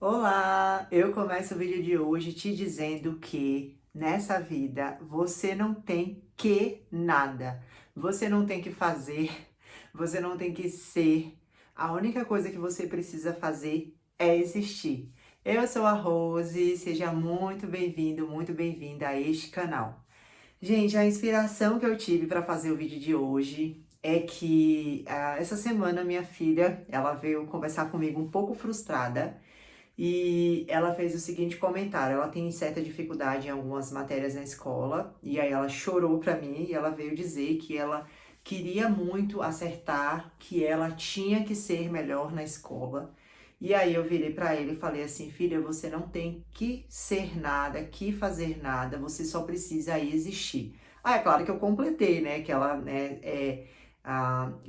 Olá! Eu começo o vídeo de hoje te dizendo que nessa vida você não tem que nada. Você não tem que fazer, você não tem que ser. A única coisa que você precisa fazer é existir. Eu sou a Rose, seja muito bem-vindo, muito bem-vinda a este canal. Gente, a inspiração que eu tive para fazer o vídeo de hoje é que essa semana minha filha, ela veio conversar comigo um pouco frustrada e ela fez o seguinte comentário: ela tem certa dificuldade em algumas matérias na escola, e aí ela chorou pra mim e ela veio dizer que ela queria muito acertar, que ela tinha que ser melhor na escola. E aí eu virei pra ele e falei assim: filha, você não tem que ser nada, que fazer nada, você só precisa existir. Ah, é claro que eu completei, né, que ela, né,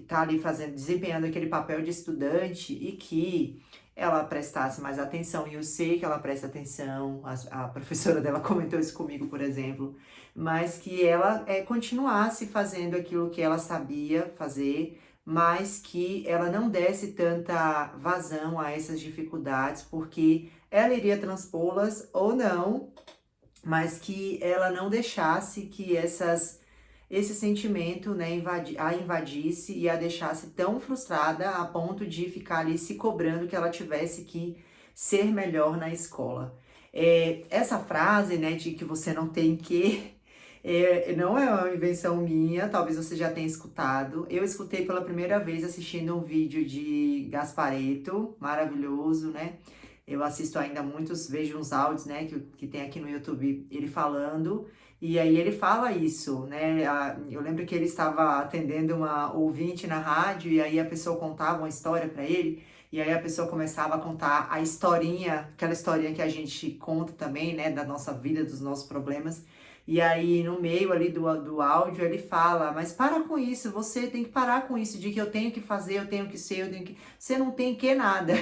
tá ali fazendo, desempenhando aquele papel de estudante e que ela prestasse mais atenção, e eu sei que ela presta atenção, a professora dela comentou isso comigo, por exemplo, mas que ela continuasse fazendo aquilo que ela sabia fazer, mas que ela não desse tanta vazão a essas dificuldades, porque ela iria transpô-las ou não, mas que ela não deixasse que esse sentimento, né, a invadisse e a deixasse tão frustrada a ponto de ficar ali se cobrando que ela tivesse que ser melhor na escola. Essa frase, né, de que você não tem que, não é uma invenção minha, talvez você já tenha escutado. Eu escutei pela primeira vez assistindo um vídeo de Gasparetto, maravilhoso, né? Eu assisto ainda muitos, vejo uns áudios, né, que tem aqui no YouTube, ele falando, e aí ele fala isso, né? Eu lembro que ele estava atendendo uma ouvinte na rádio, e aí a pessoa contava uma história para ele, e aí a pessoa começava a contar a historinha, aquela historinha que a gente conta também, né, da nossa vida, dos nossos problemas. E aí, no meio ali do áudio, ele fala: mas para com isso, você tem que parar com isso, de que eu tenho que fazer, eu tenho que ser, eu tenho que. Você não tem que nada.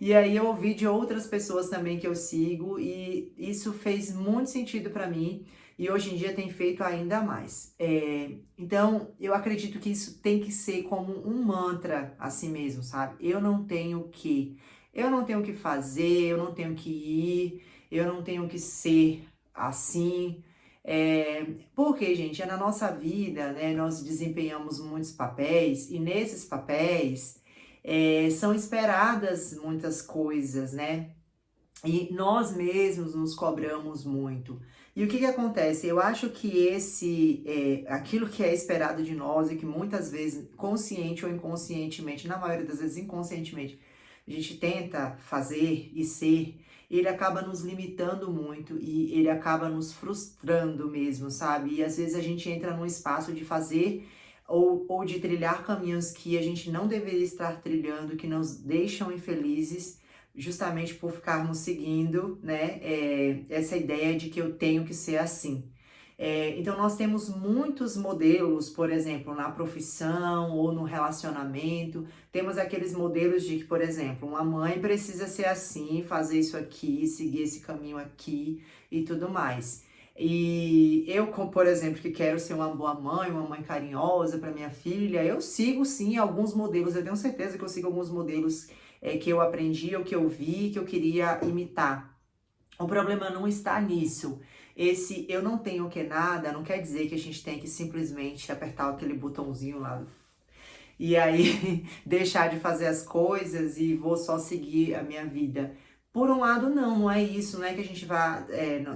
E aí eu ouvi de outras pessoas também que eu sigo e isso fez muito sentido para mim e hoje em dia tem feito ainda mais. Então eu acredito que isso tem que ser como um mantra assim mesmo, sabe? Eu não tenho que fazer, eu não tenho que ir, eu não tenho que ser assim. Porque, gente, é na nossa vida, né? Nós desempenhamos muitos papéis e nesses papéis são esperadas muitas coisas, né? E nós mesmos nos cobramos muito. E o que que acontece? Eu acho que aquilo que é esperado de nós e que muitas vezes, consciente ou inconscientemente, na maioria das vezes inconscientemente, a gente tenta fazer e ser, ele acaba nos limitando muito e ele acaba nos frustrando mesmo, sabe? E às vezes a gente entra num espaço de fazer ou de trilhar caminhos que a gente não deveria estar trilhando, que nos deixam infelizes justamente por ficarmos seguindo, né, essa ideia de que eu tenho que ser assim. Então, nós temos muitos modelos, por exemplo, na profissão ou no relacionamento, temos aqueles modelos de que, por exemplo, uma mãe precisa ser assim, fazer isso aqui, seguir esse caminho aqui e tudo mais. E eu, por exemplo, que quero ser uma boa mãe, uma mãe carinhosa para minha filha, eu sigo sim alguns modelos, eu tenho certeza que eu sigo alguns modelos que eu aprendi, ou que eu vi, que eu queria imitar. O problema não está nisso. Esse eu não tenho que nada não quer dizer que a gente tem que simplesmente apertar aquele botãozinho lá e aí deixar de fazer as coisas e vou só seguir a minha vida. Por um lado, não é isso, não é que a gente vá,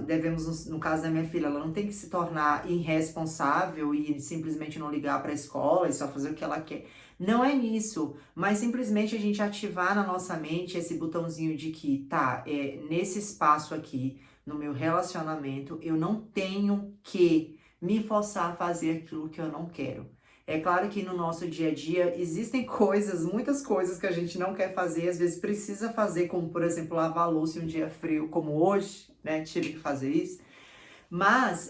devemos, no caso da minha filha, ela não tem que se tornar irresponsável e simplesmente não ligar para a escola e só fazer o que ela quer. Não é nisso, mas simplesmente a gente ativar na nossa mente esse botãozinho de que, tá, nesse espaço aqui, no meu relacionamento, eu não tenho que me forçar a fazer aquilo que eu não quero. É claro que no nosso dia a dia existem coisas, muitas coisas que a gente não quer fazer, às vezes precisa fazer, como por exemplo lavar a louça em um dia frio como hoje, né? Tive que fazer isso. Mas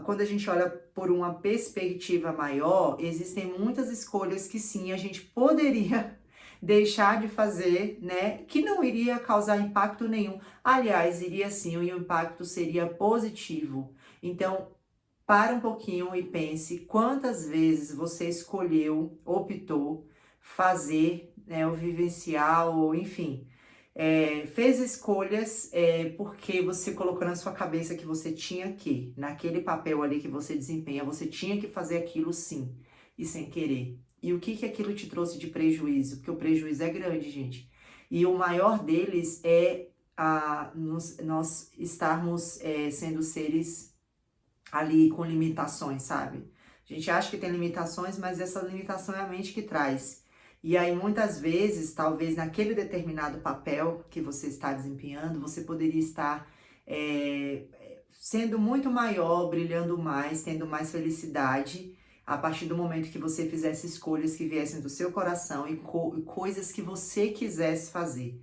quando a gente olha por uma perspectiva maior, existem muitas escolhas que sim a gente poderia deixar de fazer, né? Que não iria causar impacto nenhum. Aliás, iria sim, e o impacto seria positivo. Então, para um pouquinho e pense quantas vezes você escolheu, optou fazer, né, ou vivenciar, ou enfim, fez escolhas porque você colocou na sua cabeça que você tinha que, naquele papel ali que você desempenha, você tinha que fazer aquilo sim, e sem querer. E o que que aquilo te trouxe de prejuízo? Porque o prejuízo é grande, gente. E o maior deles é nós estarmos sendo seres ali com limitações, sabe? A gente acha que tem limitações, mas essa limitação é a mente que traz. E aí, muitas vezes, talvez naquele determinado papel que você está desempenhando, você poderia estar sendo muito maior, brilhando mais, tendo mais felicidade, a partir do momento que você fizesse escolhas que viessem do seu coração e coisas que você quisesse fazer.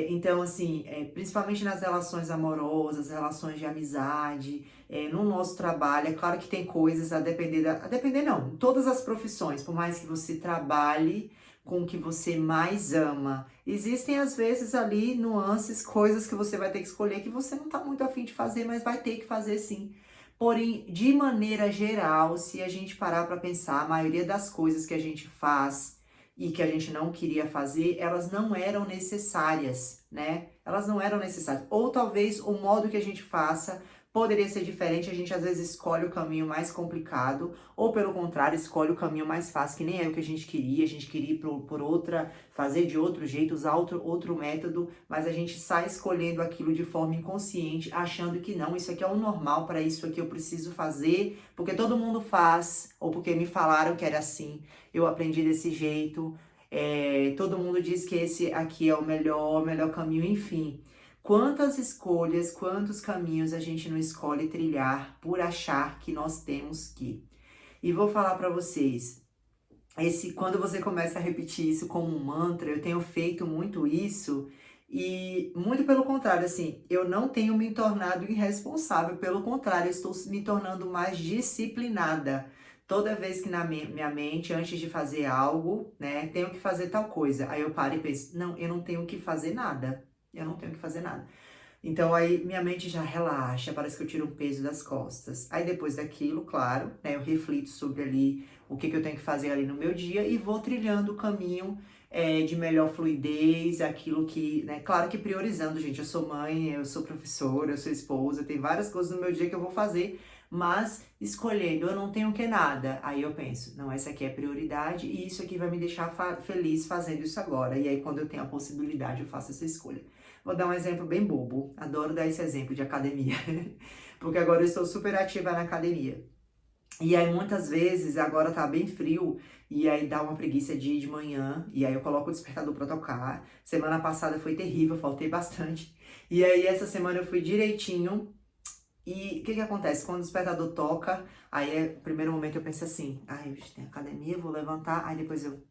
Então, assim, principalmente nas relações amorosas, relações de amizade, no nosso trabalho, é claro que tem coisas a depender não, em todas as profissões, por mais que você trabalhe com o que você mais ama, existem às vezes ali nuances, coisas que você vai ter que escolher que você não tá muito afim de fazer, mas vai ter que fazer sim. Porém, de maneira geral, se a gente parar para pensar, a maioria das coisas que a gente faz e que a gente não queria fazer, elas não eram necessárias, né? Elas não eram necessárias. Ou talvez o modo que a gente faça poderia ser diferente, a gente às vezes escolhe o caminho mais complicado, ou pelo contrário, escolhe o caminho mais fácil, que nem é o que a gente queria ir por outra, fazer de outro jeito, usar outro método, mas a gente sai escolhendo aquilo de forma inconsciente, achando que não, isso aqui é o normal, para isso aqui eu preciso fazer, porque todo mundo faz, ou porque me falaram que era assim, eu aprendi desse jeito, todo mundo diz que esse aqui é o melhor caminho, enfim. Quantas escolhas, quantos caminhos a gente não escolhe trilhar por achar que nós temos que. E vou falar para vocês, quando você começa a repetir isso como um mantra, eu tenho feito muito isso e muito pelo contrário, assim, eu não tenho me tornado irresponsável, pelo contrário, eu estou me tornando mais disciplinada. Toda vez que na minha mente, antes de fazer algo, né, tenho que fazer tal coisa, aí eu paro e penso, não, eu não tenho que fazer nada. Eu não tenho que fazer nada. Então aí minha mente já relaxa, parece que eu tiro um peso das costas. Aí depois daquilo, claro, né, eu reflito sobre ali o que eu tenho que fazer ali no meu dia e vou trilhando o caminho de melhor fluidez, aquilo que, né, claro que priorizando, gente, eu sou mãe, eu sou professora, eu sou esposa, tem várias coisas no meu dia que eu vou fazer, mas escolhendo, eu não tenho que nada. Aí eu penso, não, essa aqui é prioridade e isso aqui vai me deixar feliz fazendo isso agora. E aí quando eu tenho a possibilidade, eu faço essa escolha. Vou dar um exemplo bem bobo. Adoro dar esse exemplo de academia. Porque agora eu estou super ativa na academia. E aí, muitas vezes, agora tá bem frio, e aí dá uma preguiça de ir de manhã, e aí eu coloco o despertador pra tocar. Semana passada foi terrível, faltei bastante. E aí, essa semana eu fui direitinho. E o que que acontece? Quando o despertador toca, aí, no primeiro momento eu penso assim, ai, hoje tem academia, vou levantar. Aí depois eu,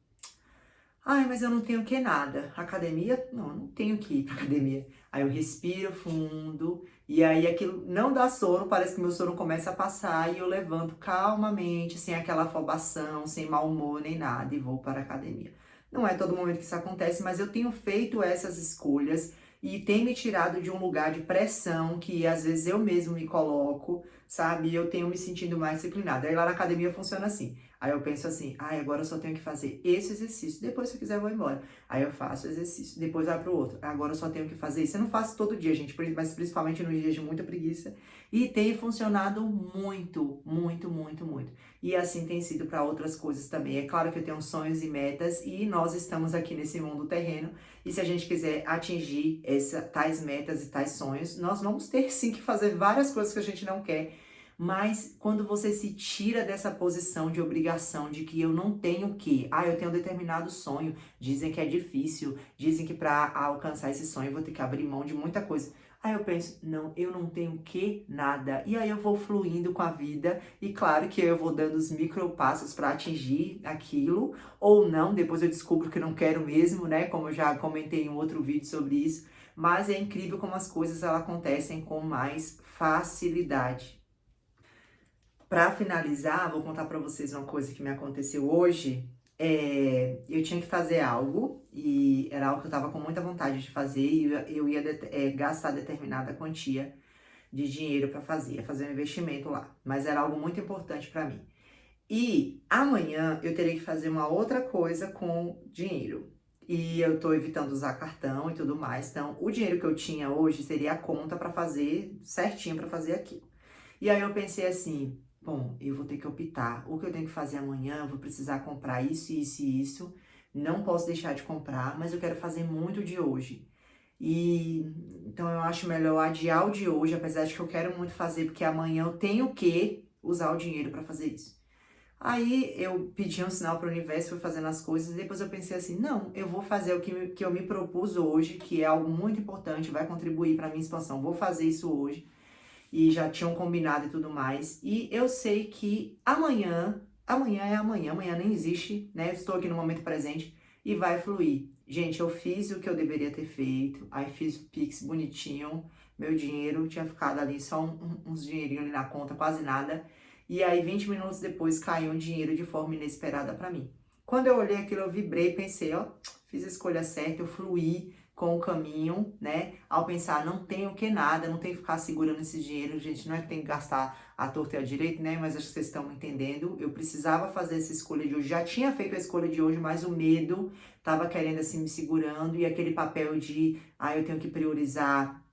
ai, mas eu não tenho que nada. Academia? Não, eu não tenho que ir pra academia. Aí eu respiro fundo e aí aquilo não dá sono, parece que meu sono começa a passar e eu levanto calmamente, sem aquela afobação, sem mau humor nem nada e vou para a academia. Não é todo momento que isso acontece, mas eu tenho feito essas escolhas e tem me tirado de um lugar de pressão que às vezes eu mesmo me coloco, sabe? E eu tenho me sentindo mais disciplinada. Aí lá na academia funciona assim. Aí eu penso assim, ai, agora eu só tenho que fazer esse exercício, depois se eu quiser eu vou embora. Aí eu faço o exercício, depois vai pro outro. Agora eu só tenho que fazer isso. Eu não faço todo dia, gente, mas principalmente nos dias de muita preguiça. E tem funcionado muito, muito, muito, muito. E assim tem sido para outras coisas também. É claro que eu tenho sonhos e metas e nós estamos aqui nesse mundo terreno. E se a gente quiser atingir tais metas e tais sonhos, nós vamos ter sim que fazer várias coisas que a gente não quer. Mas quando você se tira dessa posição de obrigação, de que eu não tenho que, eu tenho um determinado sonho, dizem que é difícil, dizem que para alcançar esse sonho eu vou ter que abrir mão de muita coisa. Aí eu penso, não, eu não tenho que nada. E aí eu vou fluindo com a vida e claro que eu vou dando os micro passos para atingir aquilo ou não, depois eu descubro que não quero mesmo, né? Como eu já comentei em um outro vídeo sobre isso, mas é incrível como as coisas elas acontecem com mais facilidade. Para finalizar, vou contar para vocês uma coisa que me aconteceu hoje. Eu tinha que fazer algo e era algo que eu estava com muita vontade de fazer e eu ia gastar determinada quantia de dinheiro para fazer, ia fazer um investimento lá, mas era algo muito importante para mim. E amanhã eu terei que fazer uma outra coisa com dinheiro. e eu tô evitando usar cartão e tudo mais. Então, o dinheiro que eu tinha hoje seria a conta para fazer certinho para fazer aquilo. E aí eu pensei assim, bom, eu vou ter que optar. O que eu tenho que fazer amanhã, eu vou precisar comprar isso, isso e isso. Não posso deixar de comprar, mas eu quero fazer muito de hoje. E então eu acho melhor adiar o de hoje, apesar de que eu quero muito fazer, porque amanhã eu tenho que usar o dinheiro para fazer isso. Aí eu pedi um sinal para o universo, fui fazendo as coisas, e depois eu pensei assim, não, eu vou fazer o que eu me propus hoje, que é algo muito importante, vai contribuir para a minha expansão. Vou fazer isso hoje, e já tinham combinado e tudo mais. E eu sei que amanhã é amanhã, amanhã nem existe, né? Eu estou aqui no momento presente e vai fluir. Gente, eu fiz o que eu deveria ter feito, aí fiz o Pix bonitinho, meu dinheiro tinha ficado ali só uns dinheirinhos ali na conta, quase nada. E aí 20 minutos depois caiu um dinheiro de forma inesperada para mim. Quando eu olhei aquilo, eu vibrei e pensei, ó, fiz a escolha certa, eu fluí com o caminho, né? Ao pensar, não tenho que nada, não tenho que ficar segurando esse dinheiro, gente, não é que tem que gastar à torta e à direita, né? Mas acho que vocês estão entendendo. Eu precisava fazer essa escolha de hoje, já tinha feito a escolha de hoje, mas o medo tava querendo assim me segurando e aquele papel de, eu tenho que priorizar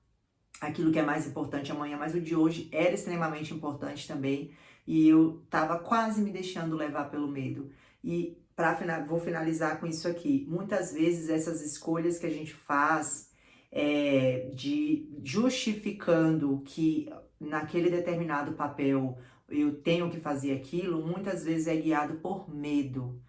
aquilo que é mais importante amanhã, mas o de hoje era extremamente importante também, e eu tava quase me deixando levar pelo medo. E vou finalizar com isso aqui. Muitas vezes essas escolhas que a gente faz de justificando que naquele determinado papel eu tenho que fazer aquilo, muitas vezes é guiado por medo,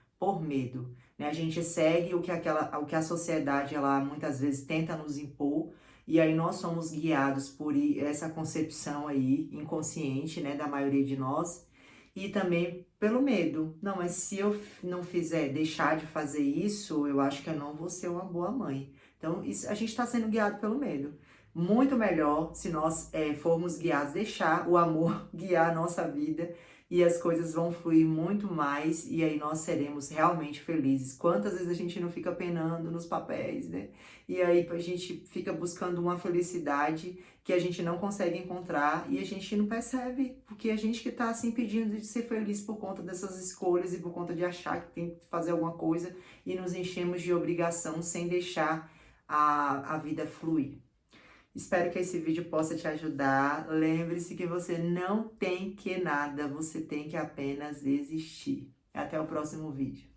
né? A gente segue o que a sociedade ela muitas vezes tenta nos impor, e aí nós somos guiados por essa concepção aí inconsciente, né, da maioria de nós, e também pelo medo. Não, mas se eu não fizer, deixar de fazer isso, eu acho que eu não vou ser uma boa mãe. Então, a gente está sendo guiado pelo medo. Muito melhor se nós formos guiados, deixar o amor guiar a nossa vida, e as coisas vão fluir muito mais, e aí nós seremos realmente felizes. Quantas vezes a gente não fica penando nos papéis, né? E aí a gente fica buscando uma felicidade que a gente não consegue encontrar e a gente não percebe, porque a gente que tá se impedindo de ser feliz por conta dessas escolhas e por conta de achar que tem que fazer alguma coisa, e nos enchemos de obrigação sem deixar a vida fluir. Espero que esse vídeo possa te ajudar. Lembre-se que você não tem que nada, você tem que apenas existir. Até o próximo vídeo.